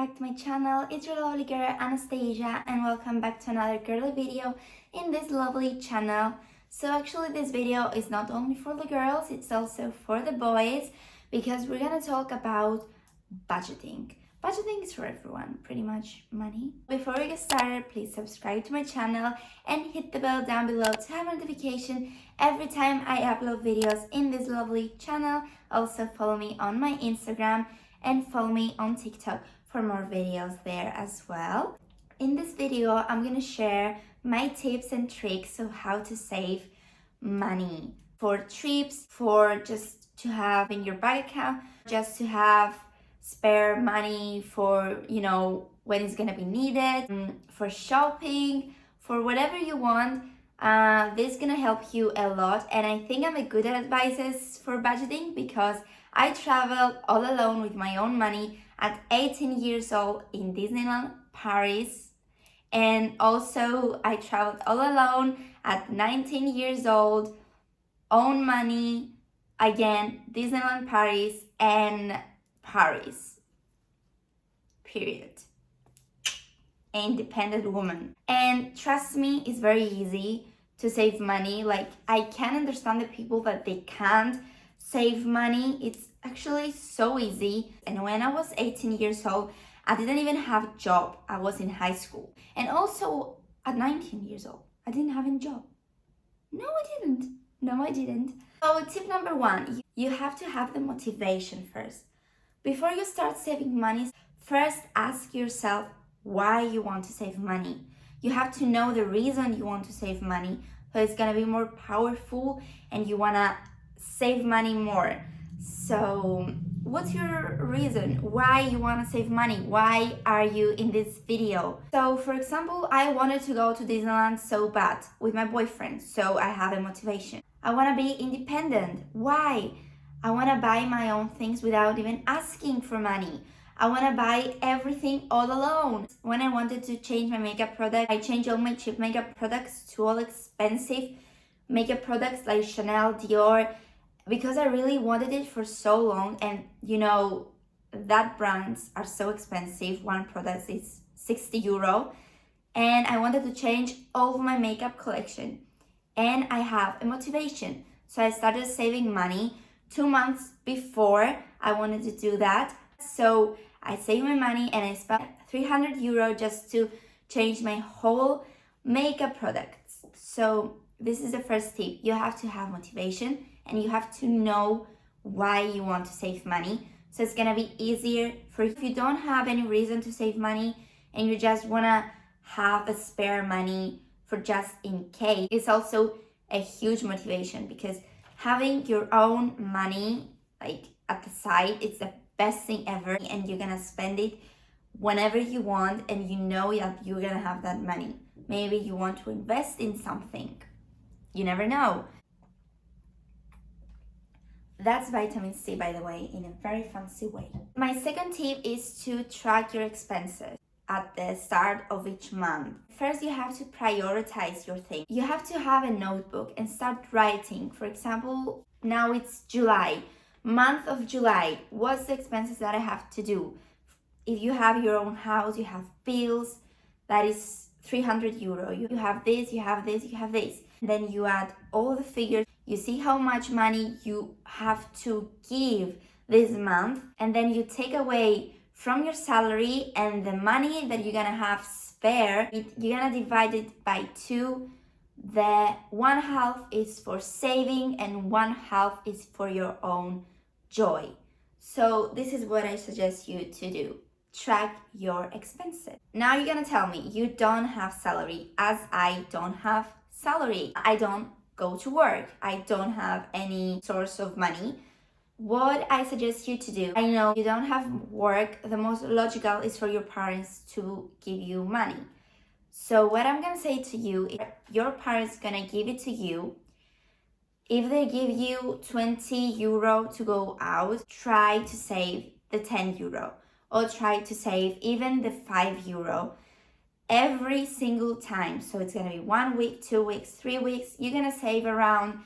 back to my channel. It's your lovely girl Anastasia and welcome back to another girly video in this lovely channel. So actually this video is not only for the girls, it's also for the boys because we're gonna talk about budgeting. Budgeting is for everyone, pretty much money. Before we get started, please subscribe to my channel and hit the bell down below to have notification every time I upload videos in this lovely channel. Also follow me on my Instagram and follow me on TikTok for more videos there as well. In this video, I'm gonna share my tips and tricks of how to save money for trips, for just to have in your bank account, just to have spare money for, when it's gonna be needed, for shopping, for whatever you want. This is gonna help you a lot, and I think I'm a good advisor for budgeting because I traveled all alone with my own money at 18 years old in Disneyland Paris, and also I traveled all alone at 19 years old, own money, again Disneyland Paris and Paris, period. Independent woman. And trust me, it's very easy to save money. Like, I can understand the people that they can't save money. It's actually so easy. And when I was 18 years old, I didn't even have a job. I was in high school. And also at 19 years old, I didn't have a job. No, I didn't. So tip number one, you have to have the motivation first. Before you start saving money, first ask yourself why you want to save money. You have to know the reason you want to save money, so it's gonna be more powerful and you wanna save money more. So what's your reason why you want to save money? Why are you in this video? So for example, I wanted to go to Disneyland so bad with my boyfriend, so I have a motivation. I want to be independent. Why? I want to buy my own things without even asking for money. I want to buy everything all alone. When I wanted to change my makeup product, I changed all my cheap makeup products to all expensive makeup products like Chanel, Dior, because I really wanted it for so long. And that brands are so expensive. One product is 60 euro. And I wanted to change all of my makeup collection. And I have a motivation. So I started saving money 2 months before I wanted to do that. So I saved my money and I spent 300 euro just to change my whole makeup products. So this is the first tip. You have to have motivation and you have to know why you want to save money. So it's gonna be easier for you. If you don't have any reason to save money and you just wanna have a spare money for just in case, it's also a huge motivation because having your own money like at the side, it's the best thing ever, and you're gonna spend it whenever you want and you know that you're gonna have that money. Maybe you want to invest in something. You never know. That's vitamin C, by the way, in a very fancy way. My second tip is to track your expenses at the start of each month. First, you have to prioritize your things. You have to have a notebook and start writing. For example, now it's July. Month of July, what's the expenses that I have to do? If you have your own house, you have bills, that is 300 euro. You have this, you have this, you have this. Then you add all the figures. You see how much money you have to give this month, and then you take away from your salary, and the money that you're gonna have spare, you're gonna divide it by 2. The 1/2 is for saving and 1/2 is for your own joy. So this is what I suggest you to do. Track your expenses. Now you're gonna tell me you don't have salary, as I don't have salary. I don't go to work. I don't have any source of money. What I suggest you to do, I know you don't have work, the most logical is for your parents to give you money. So what I'm gonna say to you, if your parents gonna give it to you, if they give you 20 euro to go out, try to save the 10 euro or try to save even the 5 euro every single time. So it's gonna be 1 week, 2 weeks, 3 weeks. You're gonna save around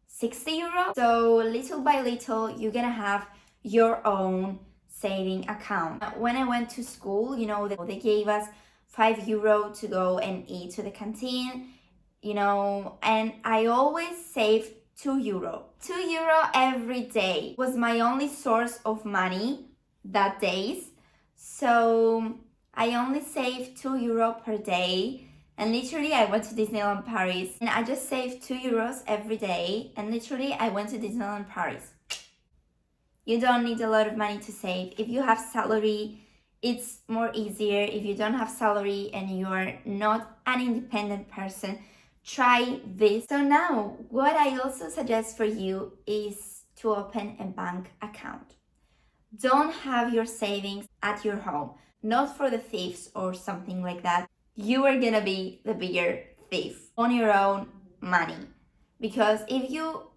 60 euro. So little by little, you're gonna have your own saving account. When I went to school, you know, they gave us €5 to go and eat to the canteen, you know, and I always saved €2. €2 every day was my only source of money that days. So I only saved €2 per day. And literally I went to Disneyland Paris and I just saved €2 every day. And literally I went to Disneyland Paris. You don't need a lot of money to save. If you have salary, it's more easier. If you don't have salary and you are not an independent person, try this. So now what I also suggest for you is to open a bank account. Don't have your savings at your home, not for the thieves or something like that. You are gonna be the bigger thief on your own money. Because if you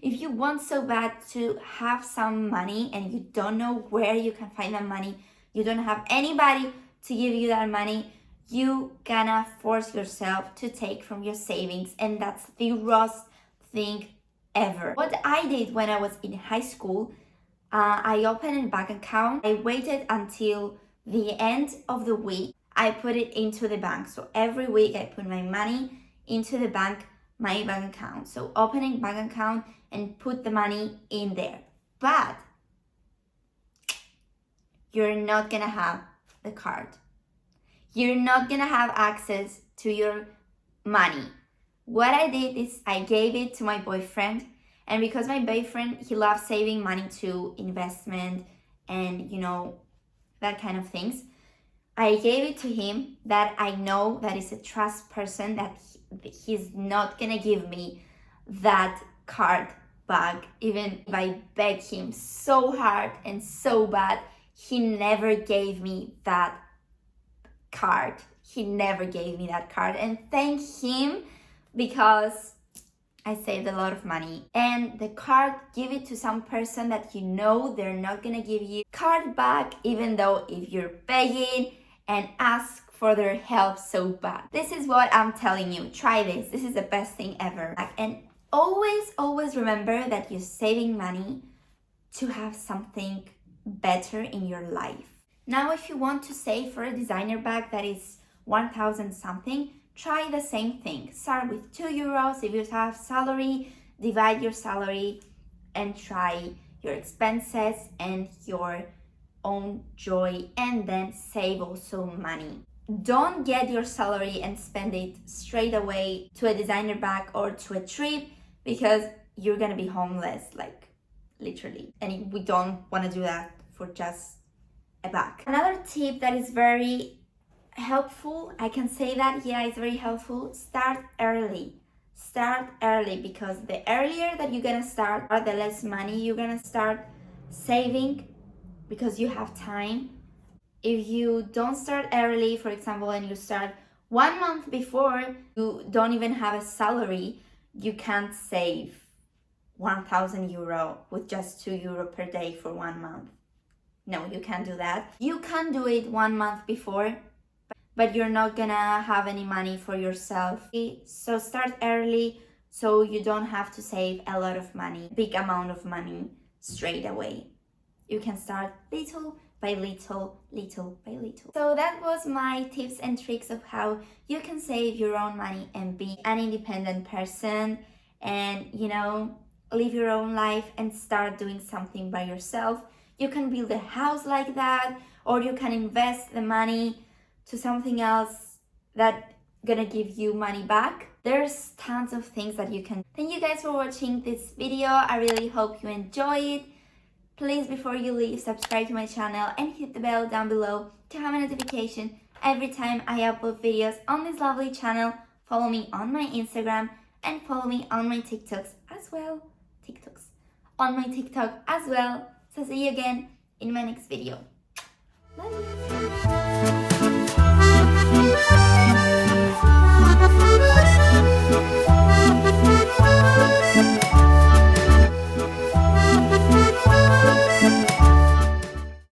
if you want so bad to have some money and you don't know where you can find that money, you don't have anybody to give you that money, you gonna force yourself to take from your savings, and that's the worst thing ever. What I did when I was in high school, I opened a bank account. I waited until the end of the week. I put it into the bank. So every week I put my money into the bank, my bank account. So opening bank account and put the money in there. But you're not gonna have the card. You're not gonna have access to your money. What I did is I gave it to my boyfriend, and because my boyfriend, he loves saving money to investment and, you know, that kind of things, I gave it to him that I know that is a trust person, that he's not gonna give me that card back. Even if I begged him so hard and so bad, he never gave me that card. He never gave me that card, and thank him, because I saved a lot of money. And the card, give it to some person that you know they're not gonna give you card back, even though if you're begging and ask for their help so bad. This is what I'm telling you. Try this. This is the best thing ever. And always remember that you're saving money to have something better in your life. Now, if you want to save for a designer bag that is 1,000 something, try the same thing. Start with €2. If you have salary, divide your salary and try your expenses and your own joy, and then save also money. Don't get your salary and spend it straight away to a designer bag or to a trip, because you're gonna be homeless, like literally. And we don't want to do that for just a bag. Another tip that is very helpful, I can say that, yeah, it's very helpful. Start early. Start early, because the earlier that you're gonna start, the less money you're gonna start saving, because you have time. If you don't start early, for example, and you start 1 month before, you don't even have a salary, you can't save €1,000 with just €2 per day for 1 month. No, you can't do that. You can do it 1 month before, but you're not gonna have any money for yourself. So start early, so you don't have to save a lot of money, big amount of money straight away. You can start little by little, little by little. So that was my tips and tricks of how you can save your own money and be an independent person, and, you know, live your own life and start doing something by yourself. You can build a house like that, or you can invest the money to something else that gonna give you money back. There's tons of things that you can. Thank you guys for watching this video. I really hope you enjoy it. Please, before you leave, subscribe to my channel and hit the bell down below to have a notification every time I upload videos on this lovely channel. Follow me on my Instagram and follow me on my TikToks as well. On my TikTok as well. So see you again in my next video. Love you.